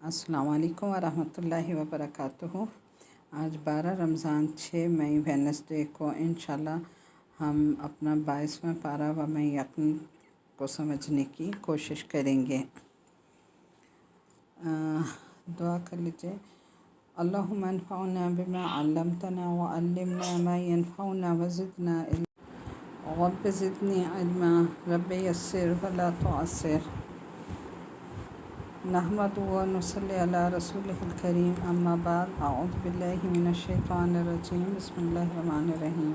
السلام علیکم ورحمۃ اللہ وبرکاتہ۔ آج 12 رمضان 6 مئی وینسڈے کو انشاءاللہ ہم اپنا 22واں پارہ و میں یقین کو سمجھنے کی کوشش کریں گے۔ دعا کر لیجئے۔ اللہم انفعنا بما علمتنا وعلمنا ما ينفعنا وزدنا علما رب زدنی علما رب یسر ولا تعسر۔ نحمد و نصلی علی رسولہ الکریم، اما بعد، اعوذ باللہ من الشیطان الرجیم، بسم اللہ الرحمن الرحیم۔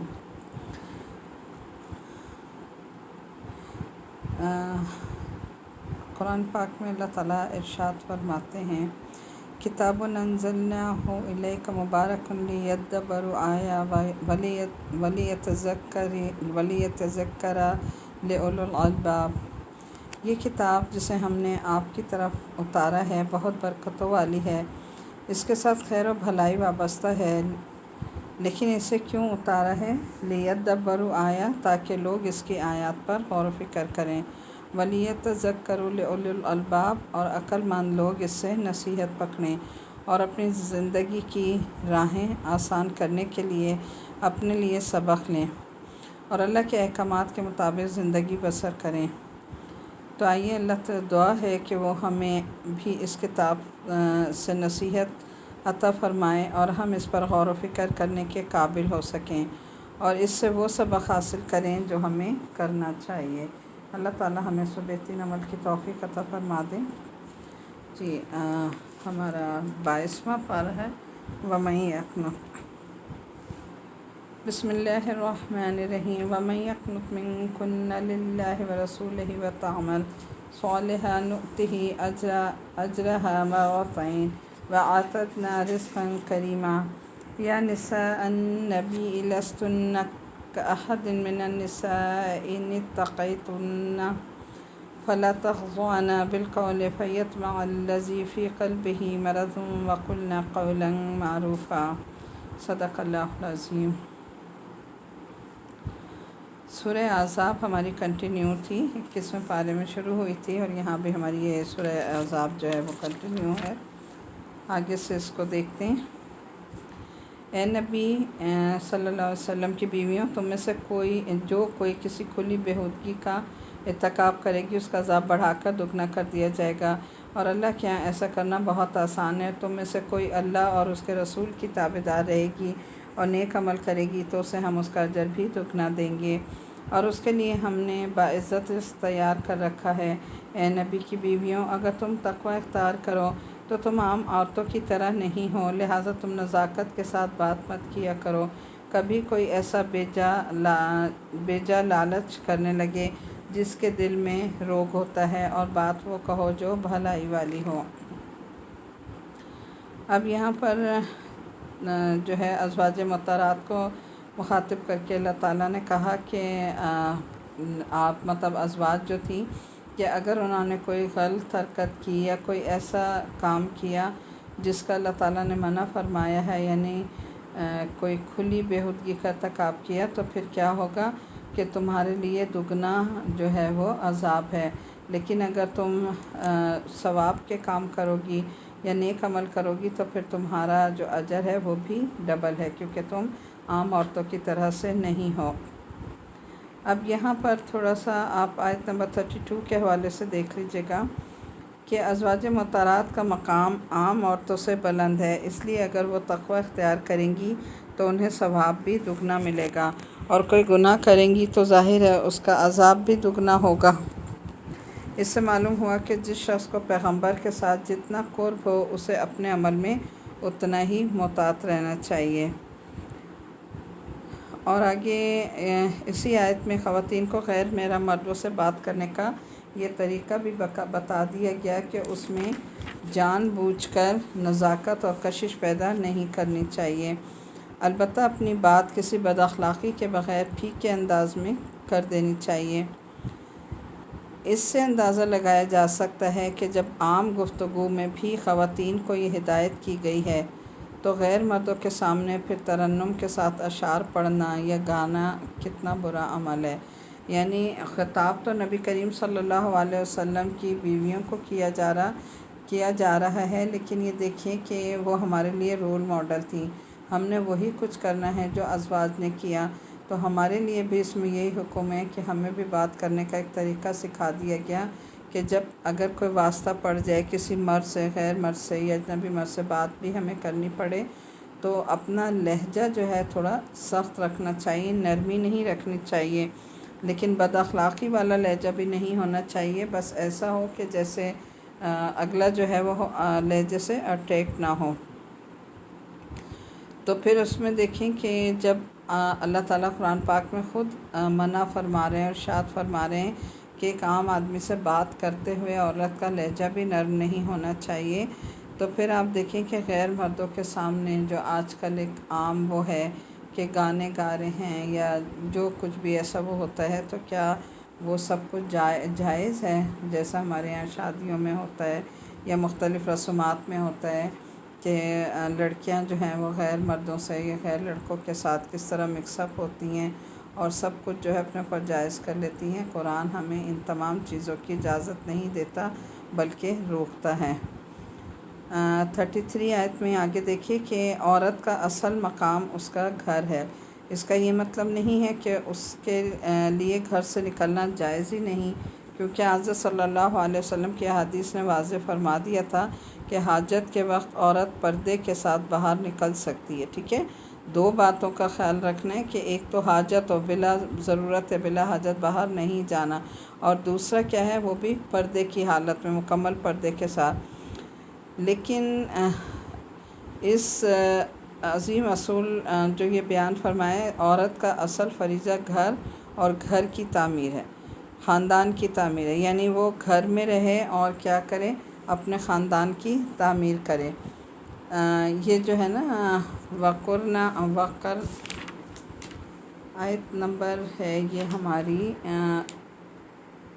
قرآن پاک میں اللہ تعالیٰ ارشاد فرماتے ہیں، کتاب انزلناہ الیک مبارک لیدبروا آیاتہ ولیتذکر اولو الالباب۔ یہ کتاب جسے ہم نے آپ کی طرف اتارا ہے بہت برکتوں والی ہے، اس کے ساتھ خیر و بھلائی وابستہ ہے، لیکن اسے کیوں اتارا ہے؟ لیدبروا آیاتہ، تاکہ لوگ اس کی آیات پر غور و فکر کریں، ولیتذکر اولو الالباب، اور عقل مند لوگ اس سے نصیحت پکڑیں اور اپنی زندگی کی راہیں آسان کرنے کے لیے اپنے لیے سبق لیں اور اللہ کے احکامات کے مطابق زندگی بسر کریں۔ تو آئیے، اللہ سے دعا ہے کہ وہ ہمیں بھی اس کتاب سے نصیحت عطا فرمائے اور ہم اس پر غور و فکر کرنے کے قابل ہو سکیں اور اس سے وہ سبق حاصل کریں جو ہمیں کرنا چاہیے۔ اللہ تعالیٰ ہمیں اس بہترین عمل کی توفیق عطا فرما دیں۔ جی، ہمارا 22واں پارہ ہے، وَمَن يَقْنُتْ۔ بسم اللہ الرحمن الرحیم۔ وَمَن يَقْنُتْ مِنكُنَّ لِلَّهِ وَرَسُولِهِ وَتَعْمَلْ صَالِحًا نُؤْتِهِ أَجْرَهَا مَرَّتَيْنِ وَأَعْتَدْنَا رِزْقًا كَرِيمًا۔ یا نساء النبی لستن كأحد من النساء إن اتقيتن فلا تخضعن بالقول فيطمع الذي في قلبه مرض وقلن قولا معروفا۔ صدق اللہ العظیم۔ سورہ احزاب ہماری کنٹینیو تھی، 21ویں پارے میں شروع ہوئی تھی اور یہاں بھی ہماری یہ سورہ احزاب جو ہے وہ کنٹینیو ہے۔ آگے سے اس کو دیکھتے ہیں۔ اے نبی صلی اللہ علیہ وسلم کی بیویوں، تم میں سے کوئی کسی کھلی بےہودگی کا ارتکاب کرے گی، اس کا عذاب بڑھا کر دگنا کر دیا جائے گا، اور اللہ کے یہاں ایسا کرنا بہت آسان ہے۔ تم میں سے کوئی اللہ اور اس کے رسول کی تابعدار رہے گی اور نیک عمل کرے گی تو اسے ہم اس کا اجر بھی دگنا دیں گے، اور اس کے لیے ہم نے باعزت رزق تیار کر رکھا ہے۔ اے نبی کی بیویوں، اگر تم تقوی اختیار کرو تو تم عام عورتوں کی طرح نہیں ہو، لہٰذا تم نزاکت کے ساتھ بات مت کیا کرو۔ کبھی کوئی ایسا بے جا لالچ کرنے لگے جس کے دل میں روگ ہوتا ہے، اور بات وہ کہو جو بھلائی والی ہو۔ اب یہاں پر جو ہے ازواج مطہرات کو مخاطب کر کے اللہ تعالیٰ نے کہا کہ آپ ازواج جو تھی کہ اگر انہوں نے کوئی غلط حرکت کی یا کوئی ایسا کام کیا جس کا اللہ تعالیٰ نے منع فرمایا ہے، یعنی کوئی کھلی بےہودگی کا ارتکاب کیا، تو پھر کیا ہوگا کہ تمہارے لیے دگنا جو ہے وہ عذاب ہے۔ لیکن اگر تم ثواب کے کام کرو گی یا نیک عمل کرو گی تو پھر تمہارا جو اجر ہے وہ بھی ڈبل ہے، کیونکہ تم عام عورتوں کی طرح سے نہیں ہو۔ اب یہاں پر تھوڑا سا آپ آیت نمبر 32 کے حوالے سے دیکھ لیجئے گا کہ ازواج مطہرات کا مقام عام عورتوں سے بلند ہے، اس لیے اگر وہ تقوی اختیار کریں گی تو انہیں ثواب بھی دگنا ملے گا، اور کوئی گناہ کریں گی تو ظاہر ہے اس کا عذاب بھی دگنا ہوگا۔ اس سے معلوم ہوا کہ جس شخص کو پیغمبر کے ساتھ جتنا قرب ہو اسے اپنے عمل میں اتنا ہی محتاط رہنا چاہیے۔ اور آگے اسی آیت میں خواتین کو غیر محرم مردوں سے بات کرنے کا یہ طریقہ بھی بتا دیا گیا کہ اس میں جان بوجھ کر نزاکت اور کشش پیدا نہیں کرنی چاہیے، البتہ اپنی بات کسی بد اخلاقی کے بغیر پھیکے انداز میں کر دینی چاہیے۔ اس سے اندازہ لگایا جا سکتا ہے کہ جب عام گفتگو میں بھی خواتین کو یہ ہدایت کی گئی ہے تو غیر مردوں کے سامنے پھر ترنم کے ساتھ اشعار پڑھنا یا گانا کتنا برا عمل ہے۔ یعنی خطاب تو نبی کریم صلی اللہ علیہ وسلم کی بیویوں کو کیا جا رہا کیا جا رہا ہے، لیکن یہ دیکھیں کہ وہ ہمارے لیے رول ماڈل تھی، ہم نے وہی کچھ کرنا ہے جو ازواج نے کیا۔ تو ہمارے لیے بھی اس میں یہی حکم ہے کہ ہمیں بھی بات کرنے کا ایک طریقہ سکھا دیا گیا کہ جب اگر کوئی واسطہ پڑ جائے کسی مرد سے، غیر مرد سے یا اجنبی مرد سے بات بھی ہمیں کرنی پڑے تو اپنا لہجہ جو ہے تھوڑا سخت رکھنا چاہیے، نرمی نہیں رکھنی چاہیے، لیکن بد اخلاقی والا لہجہ بھی نہیں ہونا چاہیے، بس ایسا ہو کہ جیسے اگلا جو ہے وہ لہجے سے اٹیک نہ ہو۔ تو پھر اس میں دیکھیں کہ جب اللہ تعالیٰ قرآن پاک میں خود منع فرما رہے ہیں، ارشاد فرما رہے ہیں کہ ایک عام آدمی سے بات کرتے ہوئے عورت کا لہجہ بھی نرم نہیں ہونا چاہیے، تو پھر آپ دیکھیں کہ غیر مردوں کے سامنے جو آج کل ایک عام وہ ہے کہ گانے گا رہے ہیں یا جو کچھ بھی ایسا وہ ہوتا ہے، تو کیا وہ سب کچھ جائز ہے؟ جیسا ہمارے یہاں شادیوں میں ہوتا ہے یا مختلف رسومات میں ہوتا ہے کہ لڑکیاں جو ہیں وہ غیر مردوں سے یا غیر لڑکوں کے ساتھ کس طرح مکس اپ ہوتی ہیں اور سب کچھ جو ہے اپنے اوپر جائز کر لیتی ہیں۔ قرآن ہمیں ان تمام چیزوں کی اجازت نہیں دیتا بلکہ روکتا ہے۔ 33 آیت میں آگے دیکھیے کہ عورت کا اصل مقام اس کا گھر ہے۔ اس کا یہ مطلب نہیں ہے کہ اس کے لیے گھر سے نکلنا جائز ہی نہیں، کیونکہ حضرت صلی اللہ علیہ وسلم کی حدیث نے واضح فرما دیا تھا کہ حاجت کے وقت عورت پردے کے ساتھ باہر نکل سکتی ہے۔ ٹھیک ہے، دو باتوں کا خیال رکھنا ہے کہ ایک تو حاجت اور بلا ضرورت ہے، بلا حاجت باہر نہیں جانا، اور دوسرا کیا ہے وہ بھی پردے کی حالت میں، مکمل پردے کے ساتھ۔ لیکن اس عظیم اصول جو یہ بیان فرمائے، عورت کا اصل فریضہ گھر اور گھر کی تعمیر ہے، خاندان کی تعمیر ہے، یعنی وہ گھر میں رہے اور کیا کرے، اپنے خاندان کی تعمیر کرے۔ یہ جو ہے نا وقر آیت نمبر ہے یہ ہماری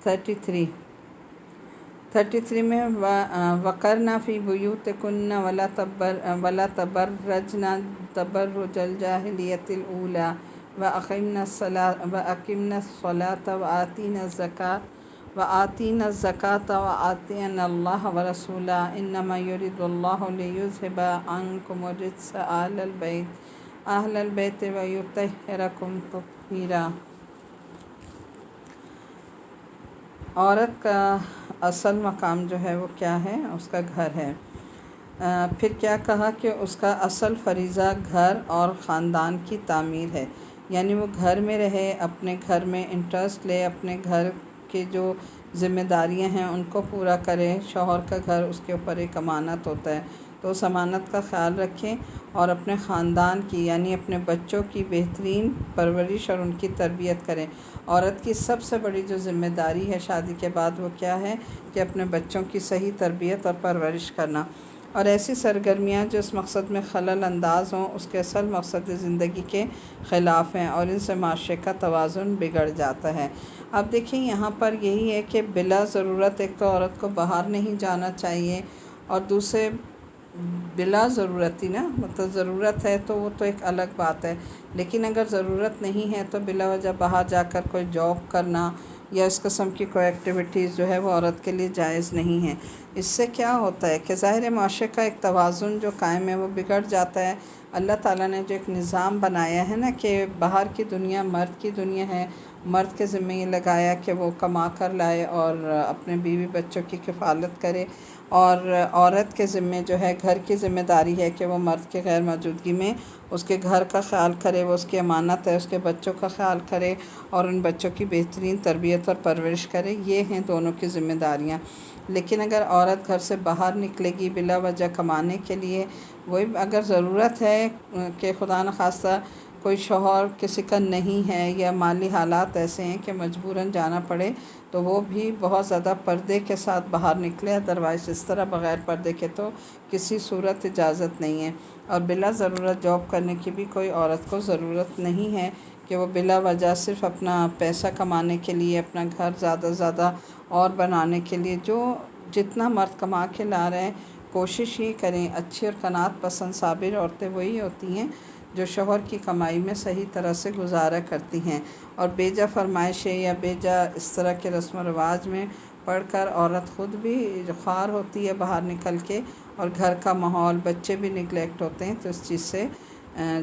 33 میں وقرنا فی بیوتکن ولا تبرجن تبرج الجاہلیۃ الاولی واقمنا الصلاۃ وآتینا الزکاۃ وآطعنا اللہ ورسولہ انما یرید اللہ لیذھب عنکم الرجس اہل البیت ویطہرکم تطہیرا۔ عورت کا اصل مقام جو ہے وہ کیا ہے؟ اس کا گھر ہے۔ پھر کیا کہا کہ اس کا اصل فریضہ گھر اور خاندان کی تعمیر ہے، یعنی وہ گھر میں رہے، اپنے گھر میں انٹرسٹ لے، اپنے گھر کی جو ذمہ داریاں ہیں ان کو پورا کرے۔ شوہر کا گھر اس کے اوپر ایک امانت ہوتا ہے، تو اس امانت کا خیال رکھیں اور اپنے خاندان کی یعنی اپنے بچوں کی بہترین پرورش اور ان کی تربیت کریں۔ عورت کی سب سے بڑی جو ذمہ داری ہے شادی کے بعد وہ کیا ہے کہ اپنے بچوں کی صحیح تربیت اور پرورش کرنا، اور ایسی سرگرمیاں جو اس مقصد میں خلل انداز ہوں اس کے اصل مقصد زندگی کے خلاف ہیں اور ان سے معاشرے کا توازن بگڑ جاتا ہے۔ اب دیکھیں یہاں پر یہی ہے کہ بلا ضرورت ایک تو عورت کو باہر نہیں جانا چاہیے، اور دوسرے بلا ضرورتی نا، مطلب ضرورت ہے تو وہ تو ایک الگ بات ہے، لیکن اگر ضرورت نہیں ہے تو بلا وجہ باہر جا کر کوئی جاب کرنا یا اس قسم کی کوئی ایکٹیویٹیز جو ہے وہ عورت کے لیے جائز نہیں ہے۔ اس سے کیا ہوتا ہے کہ ظاہر معاشرے کا ایک توازن جو قائم ہے وہ بگڑ جاتا ہے۔ اللہ تعالیٰ نے جو ایک نظام بنایا ہے نا کہ باہر کی دنیا مرد کی دنیا ہے، مرد کے ذمہ یہ لگایا کہ وہ کما کر لائے اور اپنے بیوی بچوں کی کفالت کرے، اور عورت کے ذمہ جو ہے گھر کی ذمہ داری ہے کہ وہ مرد کے غیر موجودگی میں اس کے گھر کا خیال کرے، وہ اس کی امانت ہے، اس کے بچوں کا خیال کرے اور ان بچوں کی بہترین تربیت اور پرورش کرے۔ یہ ہیں دونوں کی ذمہ داریاں۔ لیکن اگر عورت گھر سے باہر نکلے گی بلا وجہ کمانے کے لیے، وہی اگر ضرورت ہے کہ خدا نخواستہ کوئی شوہر کسی کا نہیں ہے یا مالی حالات ایسے ہیں کہ مجبوراً جانا پڑے، تو وہ بھی بہت زیادہ پردے کے ساتھ باہر نکلے، ادروائز اس طرح بغیر پردے کے تو کسی صورت اجازت نہیں ہے۔ اور بلا ضرورت جاب کرنے کی بھی کوئی عورت کو ضرورت نہیں ہے کہ وہ بلا وجہ صرف اپنا پیسہ کمانے کے لیے، اپنا گھر زیادہ سے زیادہ اور بنانے کے لیے، جو جتنا مرد کما کے لا رہے ہیں کوشش ہی کریں۔ اچھی اور قناعت پسند صابر عورتیں وہی ہوتی ہیں جو شوہر کی کمائی میں صحیح طرح سے گزارا کرتی ہیں، اور بیجا فرمائشیں یا بیجا اس طرح کے رسم و رواج میں پڑھ کر عورت خود بھی خوار ہوتی ہے باہر نکل کے، اور گھر کا ماحول، بچے بھی نگلیکٹ ہوتے ہیں، تو اس چیز سے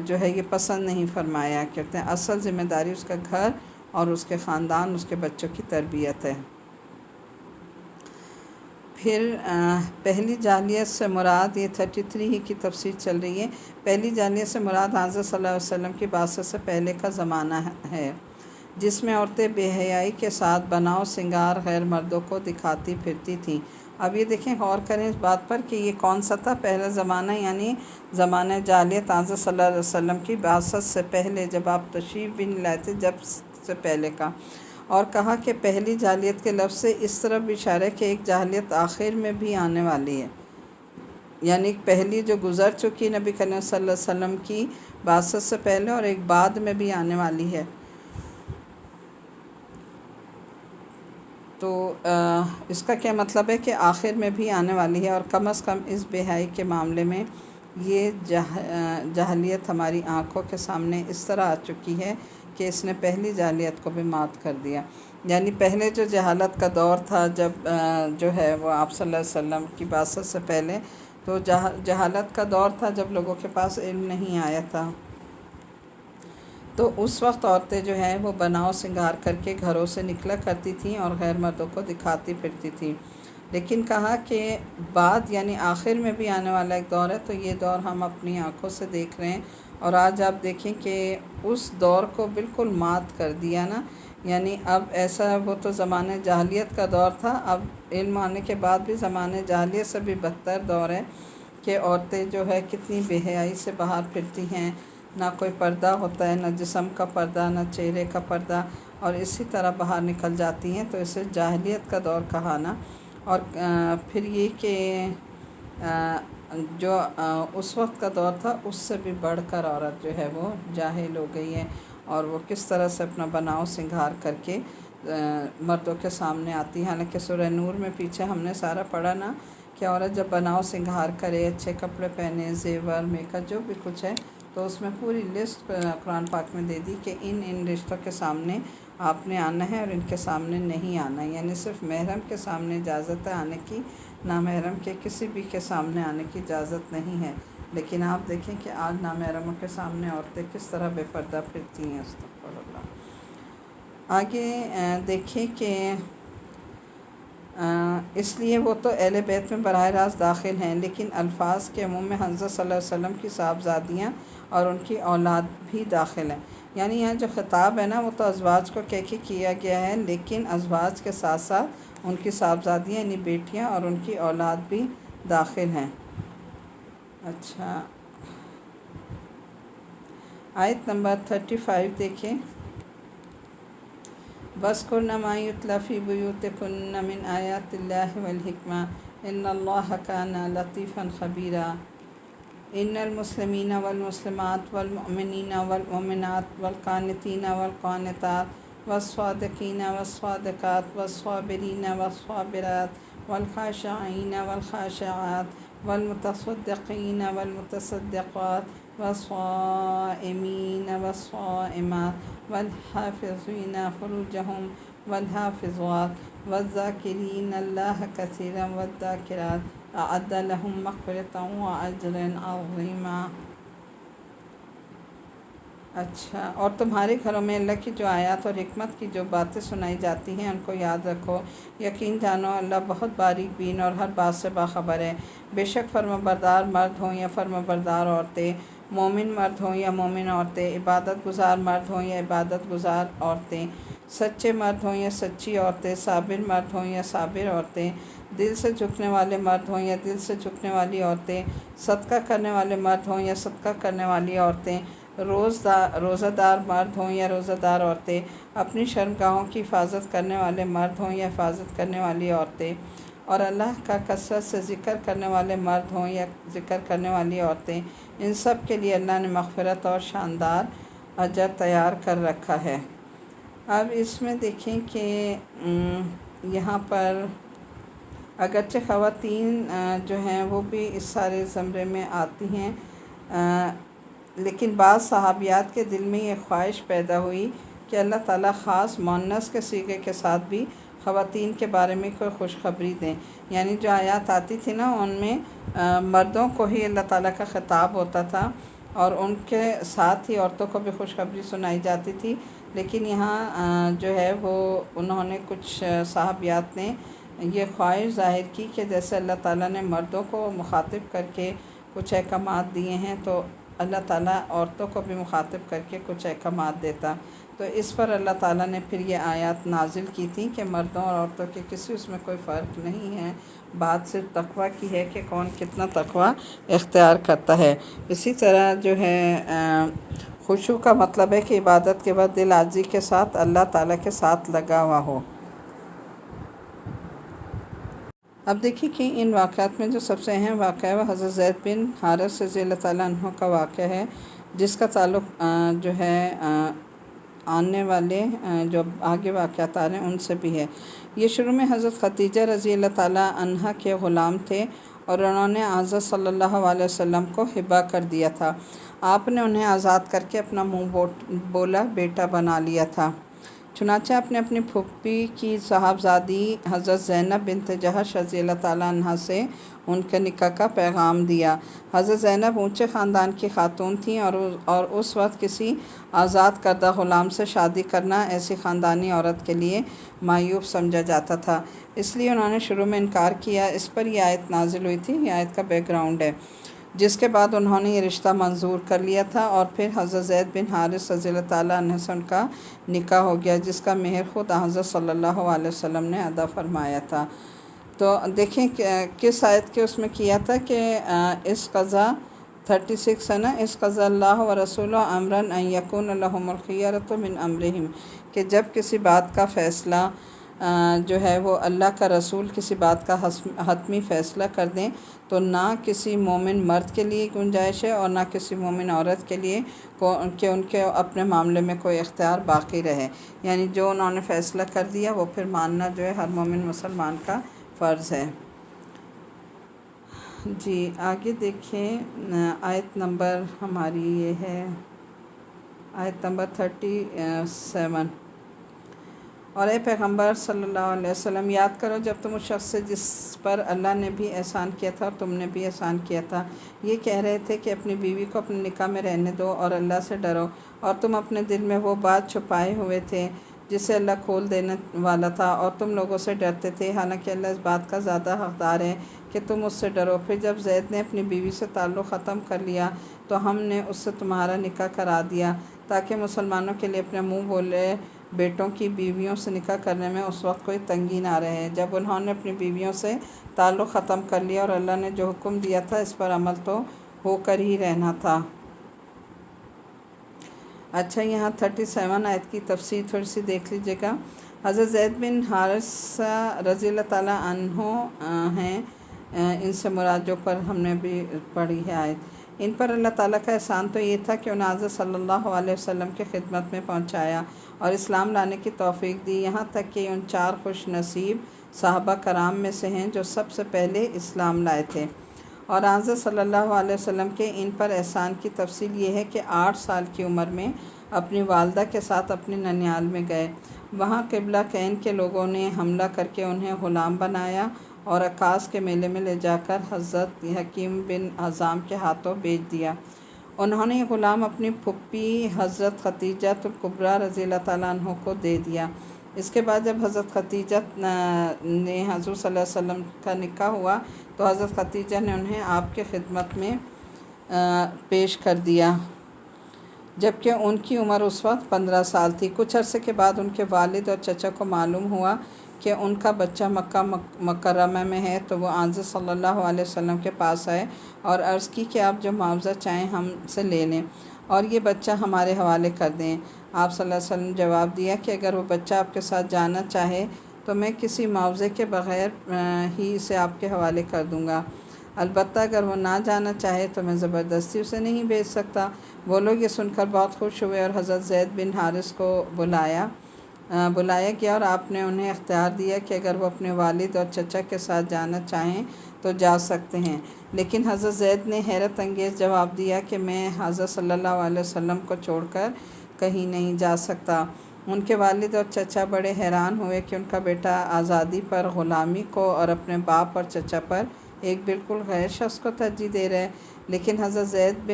جو ہے یہ پسند نہیں فرمایا کرتے ہیں۔ اصل ذمہ داری اس کا گھر اور اس کے خاندان، اس کے بچوں کی تربیت ہے۔ پھر پہلی جاہلیت سے مراد، یہ 33 ہی کی تفسیر چل رہی ہے، پہلی جاہلیت سے مراد حضرت صلی اللہ علیہ وسلم کی بعثت سے پہلے کا زمانہ ہے، جس میں عورتیں بے حیائی کے ساتھ بناؤ سنگار غیر مردوں کو دکھاتی پھرتی تھیں۔ اب یہ دیکھیں، غور کریں اس بات پر کہ یہ کون سا تھا پہلا زمانہ، یعنی زمانہ جاہلیت حضرت صلی اللہ علیہ وسلم کی بعثت سے پہلے، جب آپ تشریف بھی نہیں لائے تھے، جب سے پہلے کا۔ اور کہا کہ پہلی جاہلیت کے لفظ سے اس طرح بھی اشارہ ہے کہ ایک جاہلیت آخر میں بھی آنے والی ہے، یعنی ایک پہلی جو گزر چکی نبی کریم صلی اللہ علیہ وسلم کی بعثت سے پہلے، اور ایک بعد میں بھی آنے والی ہے۔ تو اس کا کیا مطلب ہے کہ آخر میں بھی آنے والی ہے، اور کم از کم اس بے حیائی کے معاملے میں یہ جاہلیت ہماری آنکھوں کے سامنے اس طرح آ چکی ہے کہ اس نے پہلی جاہلیت کو بھی مات کر دیا۔ یعنی پہلے جو جہالت کا دور تھا، جب جو ہے وہ آپ صلی اللہ علیہ وسلم کی بعثت سے پہلے، تو جہالت کا دور تھا جب لوگوں کے پاس علم نہیں آیا تھا، تو اس وقت عورتیں جو ہیں وہ بناؤ سنگار کر کے گھروں سے نکلا کرتی تھیں اور غیر مردوں کو دکھاتی پھرتی تھیں۔ لیکن کہا کہ بعد یعنی آخر میں بھی آنے والا ایک دور ہے، تو یہ دور ہم اپنی آنکھوں سے دیکھ رہے ہیں، اور آج آپ دیکھیں کہ اس دور کو بالکل مات کر دیا نا، یعنی اب ایسا، وہ تو زمانے جاہلیت کا دور تھا، اب علم آنے کے بعد بھی زمانے جاہلیت سے بھی بدتر دور ہے کہ عورتیں جو ہے کتنی بے حیائی سے باہر پھرتی ہیں، نہ کوئی پردہ ہوتا ہے، نہ جسم کا پردہ، نہ چہرے کا پردہ، اور اسی طرح باہر نکل جاتی ہیں، تو اسے جاہلیت کا دور کہا نا۔ اور پھر یہ کہ جو اس وقت کا دور تھا اس سے بھی بڑھ کر عورت جو ہے وہ جاہل ہو گئی ہے، اور وہ کس طرح سے اپنا بناؤ سنگھار کر کے مردوں کے سامنے آتی ہے۔ حالانکہ سورہ نور میں پیچھے ہم نے سارا پڑھا نا کہ عورت جب بناؤ سنگھار کرے، اچھے کپڑے پہنے، زیور، میک اپ، جو بھی کچھ ہے، تو اس میں پوری لسٹ قرآن پاک میں دے دی کہ ان رشتوں کے سامنے آپ نے آنا ہے اور ان کے سامنے نہیں آنا ہے، یعنی صرف محرم کے سامنے اجازت ہے آنے کی، نامحرم کے کسی بھی کے سامنے آنے کی اجازت نہیں ہے۔ لیکن آپ دیکھیں کہ آج نامحرموں کے سامنے عورتیں کس طرح بے پردہ پھرتی ہیں، استغفر اللہ۔ آگے دیکھیں کہ اس لیے وہ تو اہل بیت میں براہ راست داخل ہیں، لیکن الفاظ کے عموم میں حضرت صلی اللہ علیہ وسلم کی صاحبزادیاں اور ان کی اولاد بھی داخل ہیں۔ یعنی یہاں جو خطاب ہے نا، وہ تو ازواج کو کہہ کے کیا گیا ہے، لیکن ازواج کے ساتھ ساتھ ان کی صاحبزادیاں یعنی بیٹیاں اور ان کی اولاد بھی داخل ہیں۔ اچھا، آیت نمبر 35 دیکھیں، وَاذْكُرْنَ مَا يُتْلَىٰ فِي بُيُوتِكُنَّ مِنْ آيَاتِ اللَّهِ وَالْحِكْمَةِ إِنَّ اللَّهَ كَانَ لَطِيفًا خَبِيرًا۔ إِنَّ الْمُسْلِمِينَ وَالْمُسْلِمَاتِ وَالْمُؤْمِنِينَ وَالْمُؤْمِنَاتِ وَالْقَانِتِينَ وَالْقَانِتَاتِ وَالصَّادِقِينَ وَالصَّادِقَاتِ وَالصَّابِرِينَ وَالصَّابِرَاتِ وَالْخَاشِعِينَ وَالْخَاشِعَاتِ وَالْمُتَصَدِّقِينَ وَالْمُتَصَدِّقَاتِ وَالصَّائِمِينَ وَالصَّائِمَاتِ وَالْحَافِظِينَ فُرُوجَهُمْ وَالْحَافِظَاتِ وَالذَّاكِرِينَ اللَّهَ كَثِيرًا وَالذَّاكِرَاتِ أَعَدَّ لَهُم مَغْفِرَةً وَأَجْرًا عَظِيمًا۔ اچھا، اور تمہارے گھروں میں اللہ کی جو آیات اور حکمت کی جو باتیں سنائی جاتی ہیں ان کو یاد رکھو، یقین جانو اللہ بہت باریک بین اور ہر بات سے باخبر ہے۔ بے شک فرمانبردار مرد ہوں یا فرمانبردار عورتیں، مومن مرد ہوں یا مومن عورتیں، عبادت گزار مرد ہوں یا عبادت گزار عورتیں، سچے مرد ہوں یا سچی عورتیں، صابر مرد ہوں یا صابر عورتیں، دل سے جھکنے والے مرد ہوں یا دل سے جھکنے والی عورتیں، صدقہ کرنے والے مرد ہوں یا صدقہ کرنے والی عورتیں، روزہ دار مرد ہوں یا روزہ دار عورتیں، اپنی شرمگاہوں کی حفاظت کرنے والے مرد ہوں یا حفاظت کرنے والی عورتیں، اور اللہ کا کثرت سے ذکر کرنے والے مرد ہوں یا ذکر کرنے والی عورتیں، ان سب کے لیے اللہ نے مغفرت اور شاندار اجر تیار کر رکھا ہے۔ اب اس میں دیکھیں کہ یہاں پر اگرچہ خواتین جو ہیں وہ بھی اس سارے زمرے میں آتی ہیں، لیکن بعض صحابیات کے دل میں یہ خواہش پیدا ہوئی کہ اللہ تعالیٰ خاص مؤنث کے صیغے کے ساتھ بھی خواتین کے بارے میں کوئی خوشخبری دیں۔ یعنی جو آیات آتی تھی نا ان میں مردوں کو ہی اللہ تعالیٰ کا خطاب ہوتا تھا اور ان کے ساتھ ہی عورتوں کو بھی خوشخبری سنائی جاتی تھی، لیکن یہاں جو ہے وہ انہوں نے کچھ صحابیات نے یہ خواہش ظاہر کی کہ جیسے اللہ تعالیٰ نے مردوں کو مخاطب کر کے کچھ احکامات دیے ہیں تو اللہ تعالیٰ عورتوں کو بھی مخاطب کر کے کچھ احکامات دیتا، تو اس پر اللہ تعالیٰ نے پھر یہ آیات نازل کی تھی کہ مردوں اور عورتوں کے کسی اس میں کوئی فرق نہیں ہے، بات صرف تقویٰ کی ہے کہ کون کتنا تقویٰ اختیار کرتا ہے۔ اسی طرح جو ہے خشوع کا مطلب ہے کہ عبادت کے بعد دل عاجزی کے ساتھ اللہ تعالیٰ کے ساتھ لگا ہوا ہو۔ اب دیکھیں کہ ان واقعات میں جو سب سے اہم واقعہ ہے وہ حضرت زید بن حارث رضی اللہ تعالیٰ عنہ کا واقعہ ہے، جس کا تعلق جو ہے آنے والے جو آگے واقعات آ رہے ہیں ان سے بھی ہے۔ یہ شروع میں حضرت خدیجہ رضی اللہ تعالیٰ عنہ کے غلام تھے اور انہوں نے حضرت صلی اللہ علیہ وسلم کو ہبہ کر دیا تھا۔ آپ نے انہیں آزاد کر کے اپنا منہ بولا بیٹا بنا لیا تھا۔ چنانچہ آپ نے اپنی پھوپھی کی صاحبزادی حضرت زینب بنت جہش رضی اللہ تعالیٰ عنہ سے ان کے نکاح کا پیغام دیا۔ حضرت زینب اونچے خاندان کی خاتون تھیں اور اس وقت کسی آزاد کردہ غلام سے شادی کرنا ایسی خاندانی عورت کے لیے معیوب سمجھا جاتا تھا، اس لیے انہوں نے شروع میں انکار کیا۔ اس پر یہ آیت نازل ہوئی تھی، یہ آیت کا بیک گراؤنڈ ہے، جس کے بعد انہوں نے یہ رشتہ منظور کر لیا تھا اور پھر حضرت زید بن حارث رضی اللہ تعالیٰ عنہ سے ان کا نکاح ہو گیا، جس کا مہر خود حضرت صلی اللہ علیہ وسلم نے ادا فرمایا تھا۔ تو دیکھیں کس آیت کے اس میں کیا تھا کہ اس قضا 36 ہے نا، اس قضا اللہ و رسولہ امرن ان یکون لہم الخیرۃ من امرہم، کہ جب کسی بات کا فیصلہ جو ہے وہ اللہ کا رسول کسی بات کا حتمی فیصلہ کر دیں تو نہ کسی مومن مرد کے لیے گنجائش ہے اور نہ کسی مومن عورت کے لیے کہ ان کے اپنے معاملے میں کوئی اختیار باقی رہے، یعنی جو انہوں نے فیصلہ کر دیا وہ پھر ماننا جو ہے ہر مومن مسلمان کا فرض ہے۔ جی آگے دیکھیں، آیت نمبر ہماری یہ ہے آیت نمبر 37۔ اور اے پیغمبر صلی اللہ علیہ وسلم یاد کرو جب تم اس شخص سے جس پر اللہ نے بھی احسان کیا تھا اور تم نے بھی احسان کیا تھا یہ کہہ رہے تھے کہ اپنی بیوی کو اپنے نکاح میں رہنے دو اور اللہ سے ڈرو، اور تم اپنے دل میں وہ بات چھپائے ہوئے تھے جسے اللہ کھول دینے والا تھا اور تم لوگوں سے ڈرتے تھے، حالانکہ اللہ اس بات کا زیادہ حقدار ہے کہ تم اس سے ڈرو۔ پھر جب زید نے اپنی بیوی سے تعلق ختم کر لیا تو ہم نے اس سے تمہارا نکاح کرا دیا تاکہ مسلمانوں کے لیے اپنے منہ بولے بیٹوں کی بیویوں سے نکاح کرنے میں اس وقت کوئی تنگی نہ رہے۔ جب انہوں نے اپنی بیویوں سے تعلق ختم کر لیا اور اللہ نے جو حکم دیا تھا اس پر عمل تو ہو کر ہی رہنا تھا۔ اچھا یہاں 37 آیت کی تفسیر تھوڑی سی دیکھ لیجیے گا۔ حضرت زید بن حارث رضی اللہ تعالیٰ عنہ ہیں، ان سے مراد جو پر ہم نے بھی پڑھی ہے آیت، ان پر اللہ تعالیٰ کا احسان تو یہ تھا کہ انہیں حضرت صلی اللہ علیہ وسلم کی خدمت میں پہنچایا اور اسلام لانے کی توفیق دی، یہاں تک کہ ان 4 خوش نصیب صحابہ کرام میں سے ہیں جو سب سے پہلے اسلام لائے تھے۔ اور حضرت صلی اللہ علیہ وسلم کے ان پر احسان کی تفصیل یہ ہے کہ 8 سال کی عمر میں اپنی والدہ کے ساتھ اپنے ننیال میں گئے، وہاں قبلہ کین کے لوگوں نے حملہ کر کے انہیں غلام بنایا اور عکاظ کے میلے میں لے جا کر حضرت حکیم بن حزام کے ہاتھوں بیچ دیا۔ انہوں نے یہ غلام اپنی پھوپھی حضرت خدیجہ الکبریٰ رضی اللہ تعالیٰ عنہ کو دے دیا۔ اس کے بعد جب حضرت خدیجہ نے حضور صلی اللہ علیہ وسلم کا نکاح ہوا تو حضرت خدیجہ نے انہیں آپ کے خدمت میں پیش کر دیا، جبکہ ان کی عمر اس وقت 15 سال تھی۔ کچھ عرصے کے بعد ان کے والد اور چچا کو معلوم ہوا کہ ان کا بچہ مکہ مکرمہ میں ہے تو وہ حضرت صلی اللہ علیہ وسلم کے پاس آئے اور عرض کی کہ آپ جو معاوضہ چاہیں ہم سے لے لیں اور یہ بچہ ہمارے حوالے کر دیں۔ آپ صلی اللہ علیہ وسلم نے جواب دیا کہ اگر وہ بچہ آپ کے ساتھ جانا چاہے تو میں کسی معاوضے کے بغیر ہی اسے آپ کے حوالے کر دوں گا، البتہ اگر وہ نہ جانا چاہے تو میں زبردستی اسے نہیں بھیج سکتا۔ وہ لوگ یہ سن کر بہت خوش ہوئے اور حضرت زید بن حارث کو بلایا گیا اور آپ نے انہیں اختیار دیا کہ اگر وہ اپنے والد اور چچا کے ساتھ جانا چاہیں تو جا سکتے ہیں، لیکن حضرت زید نے حیرت انگیز جواب دیا کہ میں حضرت صلی اللہ علیہ وسلم کو چھوڑ کر کہیں نہیں جا سکتا۔ ان کے والد اور چچا بڑے حیران ہوئے کہ ان کا بیٹا آزادی پر غلامی کو اور اپنے باپ اور چچا پر ایک بالکل غیر شخص کو ترجیح دے رہے، لیکن حضرت زید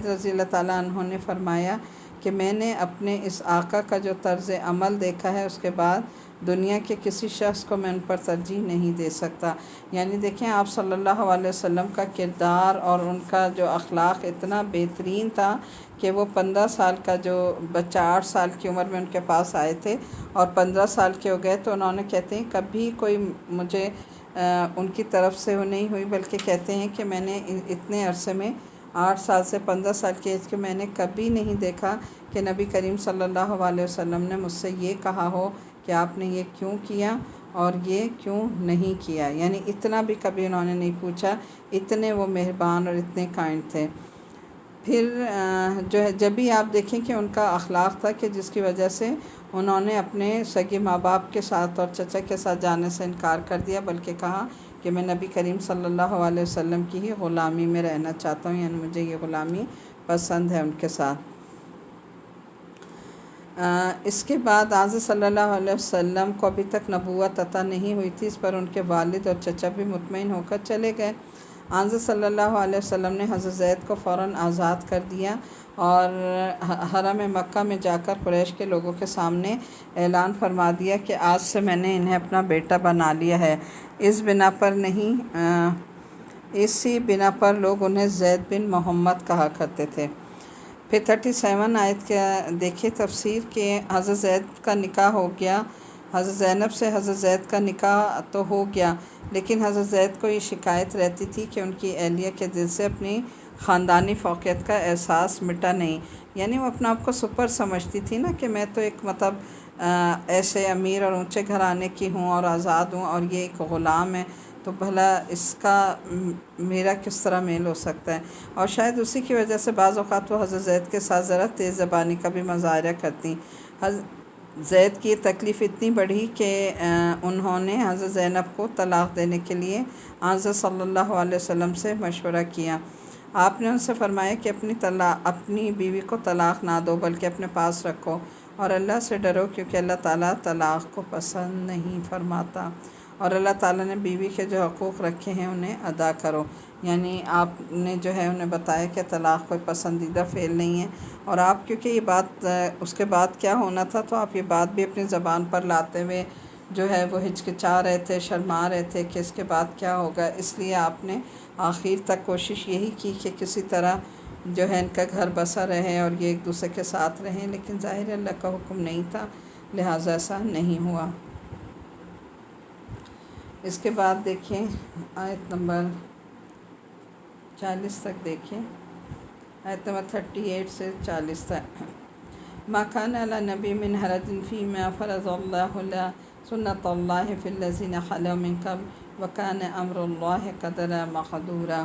رضی اللہ تعالیٰ عنہ نے فرمایا کہ میں نے اپنے اس آقا کا جو طرز عمل دیکھا ہے، اس کے بعد دنیا کے کسی شخص کو میں ان پر ترجیح نہیں دے سکتا۔ یعنی دیکھیں آپ صلی اللہ علیہ وسلم کا کردار اور ان کا جو اخلاق اتنا بہترین تھا کہ وہ 15 سال کا جو بچہ 8 سال کی عمر میں ان کے پاس آئے تھے اور 15 سال کے ہو گئے، تو انہوں نے کہتے ہیں کبھی کوئی مجھے ان کی طرف سے وہ نہیں ہوئی، بلکہ کہتے ہیں کہ میں نے اتنے عرصے میں 8 سال سے 15 سال کی ایج کے میں نے کبھی نہیں دیکھا کہ نبی کریم صلی اللہ علیہ وسلم نے مجھ سے یہ کہا ہو کہ آپ نے یہ کیوں کیا اور یہ کیوں نہیں کیا، یعنی اتنا بھی کبھی انہوں نے نہیں پوچھا، اتنے وہ مہربان اور اتنے کائنڈ تھے۔ پھر جو ہے جب بھی آپ دیکھیں کہ ان کا اخلاق تھا کہ جس کی وجہ سے انہوں نے اپنے سگے ماں باپ کے ساتھ اور چچا کے ساتھ جانے سے انکار کر دیا، بلکہ کہا کہ میں نبی کریم صلی اللہ علیہ وسلم کی ہی غلامی میں رہنا چاہتا ہوں، یعنی مجھے یہ غلامی پسند ہے ان کے ساتھ۔ اس کے بعد حضرت صلی اللہ علیہ وسلم کو ابھی تک نبوت عطا نہیں ہوئی تھی، اس پر ان کے والد اور چچا بھی مطمئن ہو کر چلے گئے۔ حضرت صلی اللہ علیہ وسلم نے حضرت زید کو فوراً آزاد کر دیا اور حرم مکہ میں جا کر قریش کے لوگوں کے سامنے اعلان فرما دیا کہ آج سے میں نے انہیں اپنا بیٹا بنا لیا ہے۔ اسی بنا پر لوگ انہیں زید بن محمد کہا کرتے تھے۔ پھر 37 آیت کے دیکھیے تفسیر کہ حضرت زید کا نکاح ہو گیا، حضرت زینب سے حضرت زید کا نکاح تو ہو گیا، لیکن حضرت زید کو یہ شکایت رہتی تھی کہ ان کی اہلیہ کے دل سے اپنی خاندانی فوقیت کا احساس مٹا نہیں، یعنی وہ اپنا آپ کو سپر سمجھتی تھی نا کہ میں تو ایک ایسے امیر اور اونچے گھرانے کی ہوں اور آزاد ہوں اور یہ ایک غلام ہے، تو بھلا اس کا میرا کس طرح میل ہو سکتا ہے۔ اور شاید اسی کی وجہ سے بعض اوقات وہ حضرت زید کے ساتھ ذرا تیز زبانی کا بھی مظاہرہ کرتی۔ زید کی تکلیف اتنی بڑھی کہ انہوں نے حضرت زینب کو طلاق دینے کے لیے حضرت صلی اللہ علیہ وسلم سے مشورہ کیا۔ آپ نے ان سے فرمایا کہ اپنی بیوی کو طلاق نہ دو بلکہ اپنے پاس رکھو اور اللہ سے ڈرو، کیونکہ اللہ تعالیٰ طلاق کو پسند نہیں فرماتا، اور اللہ تعالیٰ نے بیوی کے جو حقوق رکھے ہیں انہیں ادا کرو۔ یعنی آپ نے جو ہے انہیں بتایا کہ طلاق کوئی پسندیدہ فعل نہیں ہے، اور آپ کیونکہ یہ بات اس کے بعد کیا ہونا تھا تو آپ یہ بات بھی اپنی زبان پر لاتے ہوئے جو ہے وہ ہچکچا رہے تھے، شرما رہے تھے کہ اس کے بعد کیا ہوگا، اس لیے آپ نے آخر تک کوشش یہی کی کہ کسی طرح جو ہے ان کا گھر بسا رہے اور یہ ایک دوسرے کے ساتھ رہیں، لیکن ظاہر اللہ کا حکم نہیں تھا، لہٰذا ایسا نہیں ہوا۔ اس کے بعد دیکھیں آیت نمبر 40 تک دیکھیں، آیت نمبر 38 سے 40 تک۔ ما کان علی نبی من حرج فیما فرض اللہ له سنت اللہ فی الذین خلوا من قبل وکان امر اللہ قدرا مقدورا۔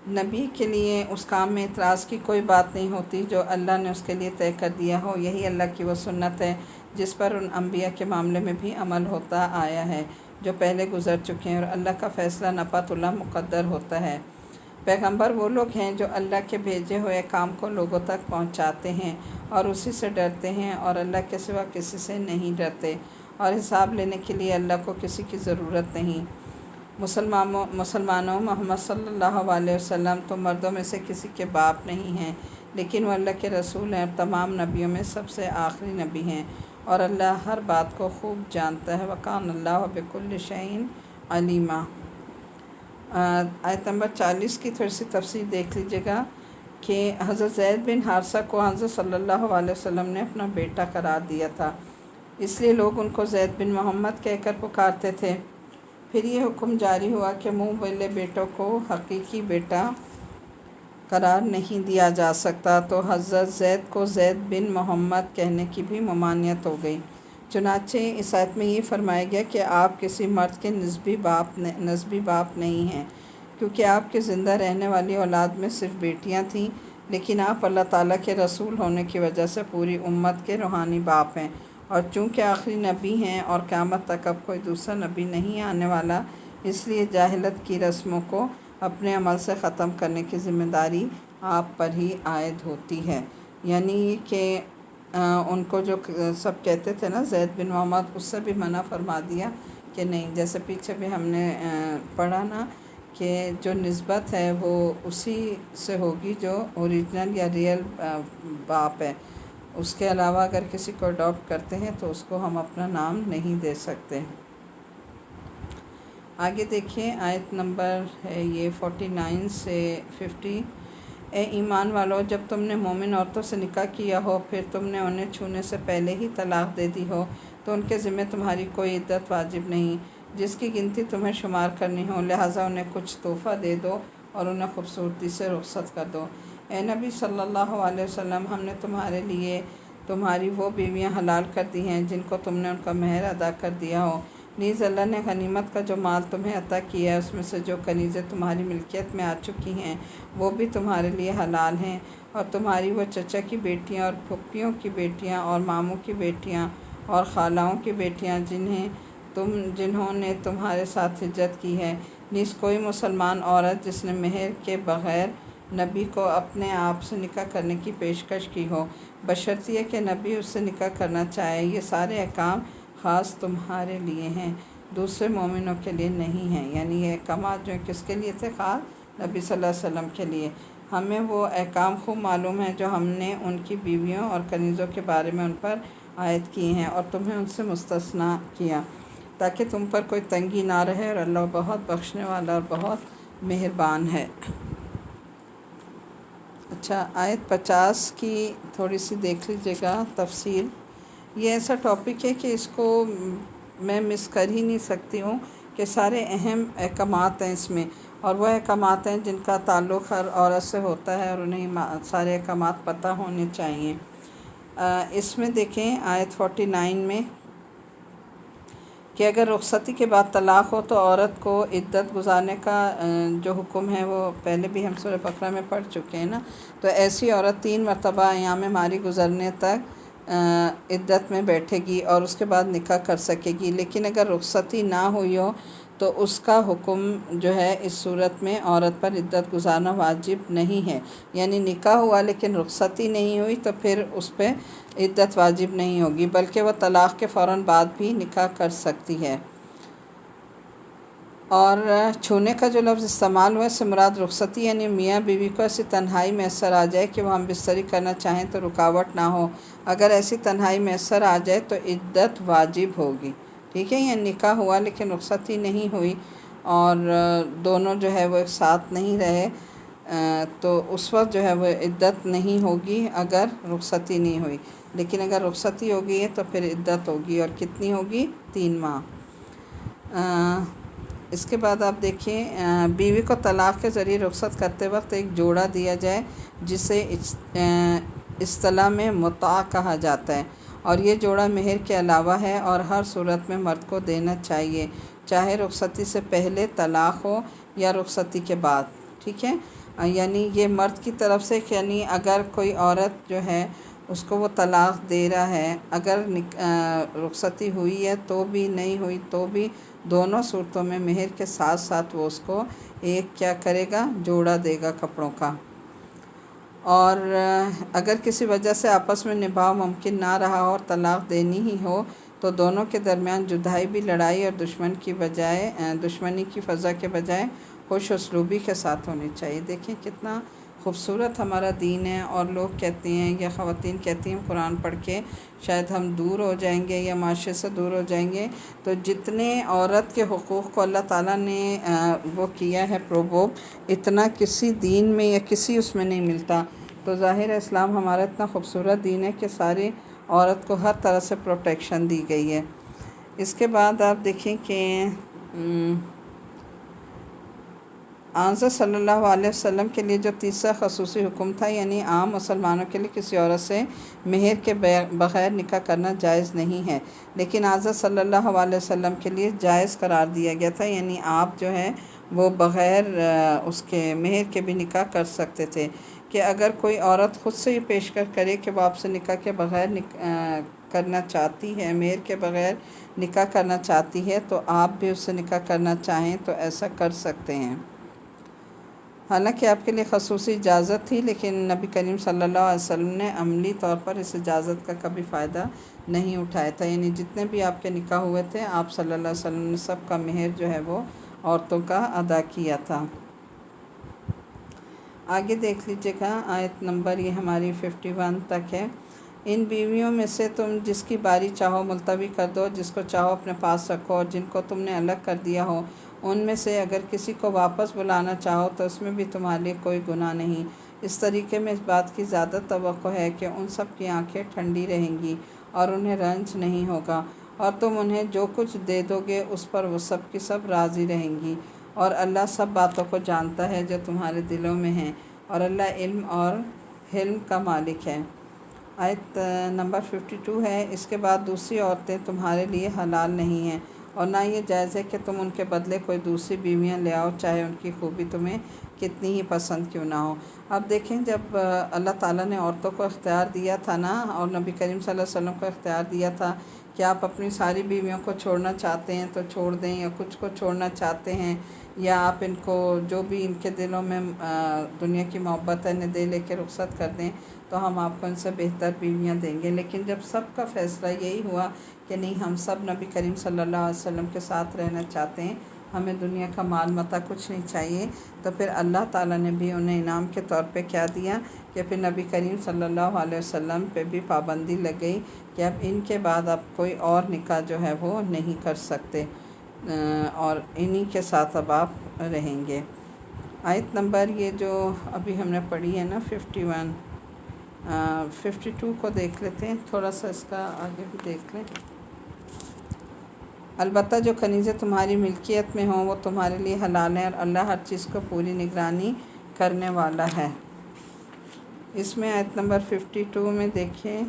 نبی کے لیے اس کام میں اعتراض کی کوئی بات نہیں ہوتی جو اللہ نے اس کے لیے طے کر دیا ہو، یہی اللہ کی وہ سنت ہے جس پر ان انبیاء کے معاملے میں بھی عمل ہوتا آیا ہے جو پہلے گزر چکے ہیں، اور اللہ کا فیصلہ نفعت اللہ مقدر ہوتا ہے۔ پیغمبر وہ لوگ ہیں جو اللہ کے بھیجے ہوئے کام کو لوگوں تک پہنچاتے ہیں اور اسی سے ڈرتے ہیں، اور اللہ کے سوا کسی سے نہیں ڈرتے، اور حساب لینے کے لیے اللہ کو کسی کی ضرورت نہیں۔ مسلمانوں محمد صلی اللہ علیہ وسلم تو مردوں میں سے کسی کے باپ نہیں ہیں، لیکن وہ اللہ کے رسول ہیں اور تمام نبیوں میں سب سے آخری نبی ہیں، اور اللہ ہر بات کو خوب جانتا ہے۔ وَقَانَ اللَّهُ بِكُلِّ شَيْءٍ عَلِيمًا۔ آیت نمبر 40 کی تھوڑی سی تفسیر دیکھ لیجیے گا کہ حضرت زید بن حارثہ کو حضرت صلی اللہ علیہ وسلم نے اپنا بیٹا قرار دیا تھا، اس لیے لوگ ان کو زید بن محمد کہہ کر پکارتے تھے۔ پھر یہ حکم جاری ہوا کہ منہ بولے بیٹوں کو حقیقی بیٹا قرار نہیں دیا جا سکتا، تو حضرت زید کو زید بن محمد کہنے کی بھی ممانعت ہو گئی۔ چنانچہ اس آیت میں یہ فرمایا گیا کہ آپ کسی مرد کے نسبی باپ نہیں ہیں، کیونکہ آپ کے زندہ رہنے والی اولاد میں صرف بیٹیاں تھیں، لیکن آپ اللہ تعالیٰ کے رسول ہونے کی وجہ سے پوری امت کے روحانی باپ ہیں، اور چونکہ آخری نبی ہیں اور قیامت تک اب کوئی دوسرا نبی نہیں آنے والا، اس لیے جاہلیت کی رسموں کو اپنے عمل سے ختم کرنے کی ذمہ داری آپ پر ہی عائد ہوتی ہے۔ یعنی کہ ان کو جو سب کہتے تھے نا زید بن محمد، اس سے بھی منع فرما دیا کہ نہیں، جیسے پیچھے بھی ہم نے پڑھا نا کہ جو نسبت ہے وہ اسی سے ہوگی جو اوریجنل یا ریئل باپ ہے، اس کے علاوہ اگر کسی کو اڈاپٹ کرتے ہیں تو اس کو ہم اپنا نام نہیں دے سکتے۔ آگے دیکھیں آیت نمبر ہے یہ 49 سے 50۔ اے ایمان والو، جب تم نے مومن عورتوں سے نکاح کیا ہو، پھر تم نے انہیں چھونے سے پہلے ہی طلاق دے دی ہو، تو ان کے ذمہ تمہاری کوئی عدت واجب نہیں جس کی گنتی تمہیں شمار کرنی ہو، لہٰذا انہیں کچھ تحفہ دے دو اور انہیں خوبصورتی سے رخصت کر دو۔ اے نبی صلی اللہ علیہ وسلم، ہم نے تمہارے لیے تمہاری وہ بیویاں حلال کر دی ہیں جن کو تم نے ان کا مہر ادا کر دیا ہو، نیز اللہ نے غنیمت کا جو مال تمہیں عطا کیا ہے اس میں سے جو کنیزیں تمہاری ملکیت میں آ چکی ہیں وہ بھی تمہارے لیے حلال ہیں، اور تمہاری وہ چچا کی بیٹیاں اور پھپھیوں کی بیٹیاں اور ماموں کی بیٹیاں اور خالاؤں کی بیٹیاں جنہوں نے تمہارے ساتھ ہجرت کی ہے، نیز کوئی مسلمان عورت جس نے مہر کے بغیر نبی کو اپنے آپ سے نکاح کرنے کی پیشکش کی ہو، بشرطیہ کہ نبی اس سے نکاح کرنا چاہے۔ یہ سارے احکام خاص تمہارے لیے ہیں، دوسرے مومنوں کے لیے نہیں ہیں۔ یعنی یہ احکامات جو کس کے لیے تھے؟ خاص نبی صلی اللہ علیہ وسلم کے لیے۔ ہمیں وہ احکام خوب معلوم ہیں جو ہم نے ان کی بیویوں اور کنیزوں کے بارے میں ان پر عائد کیے ہیں اور تمہیں ان سے مستثنیٰ کیا، تاکہ تم پر کوئی تنگی نہ رہے، اور اللہ بہت بخشنے والا اور بہت مہربان ہے۔ اچھا، آیت 50 کی تھوڑی سی دیکھ لیجیے گا تفصیل۔ یہ ایسا ٹاپک ہے کہ اس کو میں مس کر ہی نہیں سکتی ہوں کہ سارے اہم احکامات ہیں اس میں، اور وہ احکامات ہیں جن کا تعلق ہر عورت سے ہوتا ہے اور انہیں سارے احکامات پتہ ہونے چاہیے۔ اس میں دیکھیں آیت 49 میں کہ اگر رخصتی کے بعد طلاق ہو تو عورت کو عدت گزارنے کا جو حکم ہے وہ پہلے بھی ہم سورہ بقرہ میں پڑھ چکے ہیں نا، تو ایسی عورت 3 مرتبہ ایام ماری گزرنے تک عدت میں بیٹھے گی اور اس کے بعد نکاح کر سکے گی۔ لیکن اگر رخصتی نہ ہوئی ہو تو اس کا حکم جو ہے اس صورت میں عورت پر عدت گزارنا واجب نہیں ہے، یعنی نکاح ہوا لیکن رخصتی نہیں ہوئی تو پھر اس پہ عدت واجب نہیں ہوگی، بلکہ وہ طلاق کے فوراً بعد بھی نکاح کر سکتی ہے۔ اور چھونے کا جو لفظ استعمال ہوا ہے اس سے مراد رخصتی، یعنی میاں بیوی کو ایسی تنہائی میسر آ جائے کہ وہ ہم بستری کرنا چاہیں تو رکاوٹ نہ ہو، اگر ایسی تنہائی میسر آ جائے تو عدت واجب ہوگی، ٹھیک ہے؟ یعنی نکاح ہوا لیکن رخصتی نہیں ہوئی اور دونوں جو ہے وہ ایک ساتھ نہیں رہے، تو اس وقت جو ہے وہ عدت نہیں ہوگی اگر رخصتی نہیں ہوئی، لیکن اگر رخصتی ہو گئی ہے تو پھر عدت ہوگی، اور کتنی ہوگی؟ 3 ماہ۔ اس کے بعد آپ دیکھیں بیوی کو طلاق کے ذریعے رخصت کرتے وقت ایک جوڑا دیا جائے جسے اصطلاح میں متاع کہا جاتا ہے، اور یہ جوڑا مہر کے علاوہ ہے اور ہر صورت میں مرد کو دینا چاہیے، چاہے رخصتی سے پہلے طلاق ہو یا رخصتی کے بعد، ٹھیک ہے؟ یعنی یہ مرد کی طرف سے، یعنی اگر کوئی عورت جو ہے اس کو وہ طلاق دے رہا ہے، اگر رخصتی ہوئی ہے تو بھی نہیں ہوئی تو بھی، دونوں صورتوں میں مہر کے ساتھ ساتھ وہ اس کو ایک کیا کرے گا؟ جوڑا دے گا کپڑوں کا۔ اور اگر کسی وجہ سے آپس میں نبھاؤ ممکن نہ رہا اور طلاق دینی ہی ہو تو دونوں کے درمیان جدائی بھی لڑائی اور دشمنی کی فضا کے بجائے خوش اسلوبی کے ساتھ ہونی چاہیے۔ دیکھیں کتنا خوبصورت ہمارا دین ہے، اور لوگ کہتے ہیں یا خواتین کہتی ہیں قرآن پڑھ کے شاید ہم دور ہو جائیں گے یا معاشرے سے دور ہو جائیں گے، تو جتنے عورت کے حقوق کو اللہ تعالیٰ نے وہ کیا ہے پروبو، اتنا کسی دین میں یا کسی اس میں نہیں ملتا۔ تو ظاہر اسلام ہمارا اتنا خوبصورت دین ہے کہ ساری عورت کو ہر طرح سے پروٹیکشن دی گئی ہے۔ اس کے بعد آپ دیکھیں کہ آنظر صلی اللہ علیہ وسلم کے لیے جو تیسرا خصوصی حکم تھا، یعنی عام مسلمانوں کے لیے کسی عورت سے مہر کے بغیر نکاح کرنا جائز نہیں ہے، لیکن آنظر صلی اللہ علیہ وسلم کے لیے جائز قرار دیا گیا تھا، یعنی آپ جو ہے وہ بغیر اس کے مہر کے بھی نکاح کر سکتے تھے، کہ اگر کوئی عورت خود سے یہ پیشکش کرے کہ وہ آپ سے نکاح کے بغیر کرنا چاہتی ہے، مہر کے بغیر نکاح کرنا چاہتی ہے، تو آپ بھی اس سے نکاح کرنا چاہیں تو ایسا کر سکتے ہیں۔ حالانکہ آپ کے لیے خصوصی اجازت تھی، لیکن نبی کریم صلی اللہ علیہ وسلم نے عملی طور پر اس اجازت کا کبھی فائدہ نہیں اٹھایا تھا، یعنی جتنے بھی آپ کے نکاح ہوئے تھے آپ صلی اللہ علیہ وسلم نے سب کا مہر جو ہے وہ عورتوں کا ادا کیا تھا۔ آگے دیکھ لیجئے گا، آیت نمبر یہ ہماری 51 تک ہے۔ ان بیویوں میں سے تم جس کی باری چاہو ملتوی کر دو، جس کو چاہو اپنے پاس رکھو، اور جن کو تم نے الگ کر دیا ہو ان میں سے اگر کسی کو واپس بلانا چاہو تو اس میں بھی تمہارے لیے کوئی گناہ نہیں۔ اس طریقے میں اس بات کی زیادہ توقع ہے کہ ان سب کی آنکھیں ٹھنڈی رہیں گی اور انہیں رنج نہیں ہوگا، اور تم انہیں جو کچھ دے دو گے اس پر وہ سب کی سب راضی رہیں گی، اور اللہ سب باتوں کو جانتا ہے جو تمہارے دلوں میں ہیں، اور اللہ علم اور حلم کا مالک ہے۔ آیت نمبر 52 ہے۔ اس کے بعد دوسری عورتیں تمہارے لیے حلال نہیں ہیں، اور نہ یہ جائز ہے کہ تم ان کے بدلے کوئی دوسری بیویاں لے آؤ، چاہے ان کی خوبی تمہیں کتنی ہی پسند کیوں نہ ہو۔ اب دیکھیں، جب اللہ تعالیٰ نے عورتوں کو اختیار دیا تھا نا، اور نبی کریم صلی اللہ علیہ وسلم کو اختیار دیا تھا کہ آپ اپنی ساری بیویوں کو چھوڑنا چاہتے ہیں تو چھوڑ دیں، یا کچھ کو چھوڑنا چاہتے ہیں، یا آپ ان کو جو بھی ان کے دلوں میں دنیا کی محبت ہے انہیں دے لے کے رخصت کر دیں، تو ہم آپ کو ان سے بہتر بیویاں دیں گے۔ لیکن جب سب کا فیصلہ یہی ہوا کہ نہیں، ہم سب نبی کریم صلی اللہ علیہ وسلم کے ساتھ رہنا چاہتے ہیں، ہمیں دنیا کا مال متاع کچھ نہیں چاہیے، تو پھر اللہ تعالیٰ نے بھی انہیں انعام کے طور پہ کیا دیا کہ پھر نبی کریم صلی اللہ علیہ وسلم پہ بھی پابندی لگ گئی کہ اب ان کے بعد اب کوئی اور نکاح جو ہے وہ نہیں کر سکتے، اور انہی کے ساتھ اب آپ رہیں گے۔ آیت نمبر یہ جو ابھی ہم نے پڑھی ہے نا 52 کو دیکھ لیتے ہیں، تھوڑا سا اس کا آگے بھی دیکھ لیں۔ البتہ جو کنیزیں تمہاری ملکیت میں ہوں وہ تمہارے لیے حلال ہیں، اور اللہ ہر چیز کو پوری نگرانی کرنے والا ہے۔ اس میں آیت نمبر 52 میں دیکھیں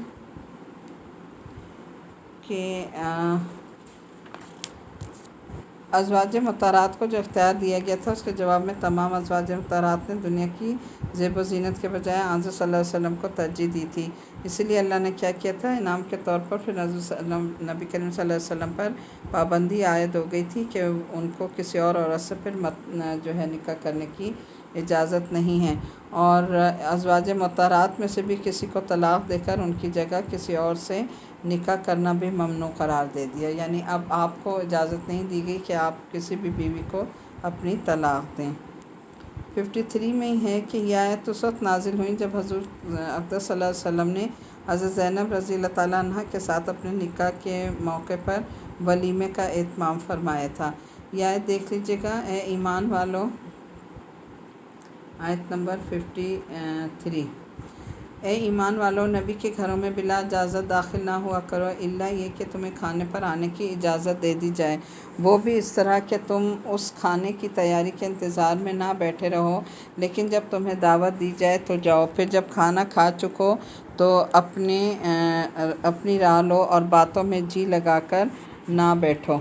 کہ ازواج مطہرات کو جو اختیار دیا گیا تھا اس کے جواب میں تمام ازواج مطہرات نے دنیا کی زیب و زینت کے بجائے حضرت صلی اللہ علیہ وسلم کو ترجیح دی تھی، اسی لیے اللہ نے کیا کیا تھا، انعام کے طور پر پھر نبی کریم صلی اللہ علیہ وسلم پر پابندی عائد ہو گئی تھی کہ ان کو کسی اور عورت سے پھر جو ہے نکاح کرنے کی اجازت نہیں ہے، اور ازواج مطہرات میں سے بھی کسی کو طلاق دے کر ان کی جگہ کسی اور سے نکاح کرنا بھی ممنوع قرار دے دیا، یعنی اب آپ کو اجازت نہیں دی گئی کہ آپ کسی بھی بیوی کو اپنی طلاق دیں۔ 53 میں ہی ہے کہ یہ آیت اس وقت نازل ہوئی جب حضور اقدس صلی اللہ علیہ وسلم نے حضرت زینب رضی اللہ تعالیٰ عنہ کے ساتھ اپنے نکاح کے موقع پر ولیمے کا اہتمام فرمایا تھا۔ یہ آیت دیکھ لیجئے گا، اے ایمان والو، آیت نمبر 53۔ اے ایمان والو، نبی کے گھروں میں بلا اجازت داخل نہ ہوا کرو، الا یہ کہ تمہیں کھانے پر آنے کی اجازت دے دی جائے، وہ بھی اس طرح کہ تم اس کھانے کی تیاری کے انتظار میں نہ بیٹھے رہو، لیکن جب تمہیں دعوت دی جائے تو جاؤ، پھر جب کھانا کھا چکو تو اپنی راہ لو اور باتوں میں جی لگا کر نہ بیٹھو۔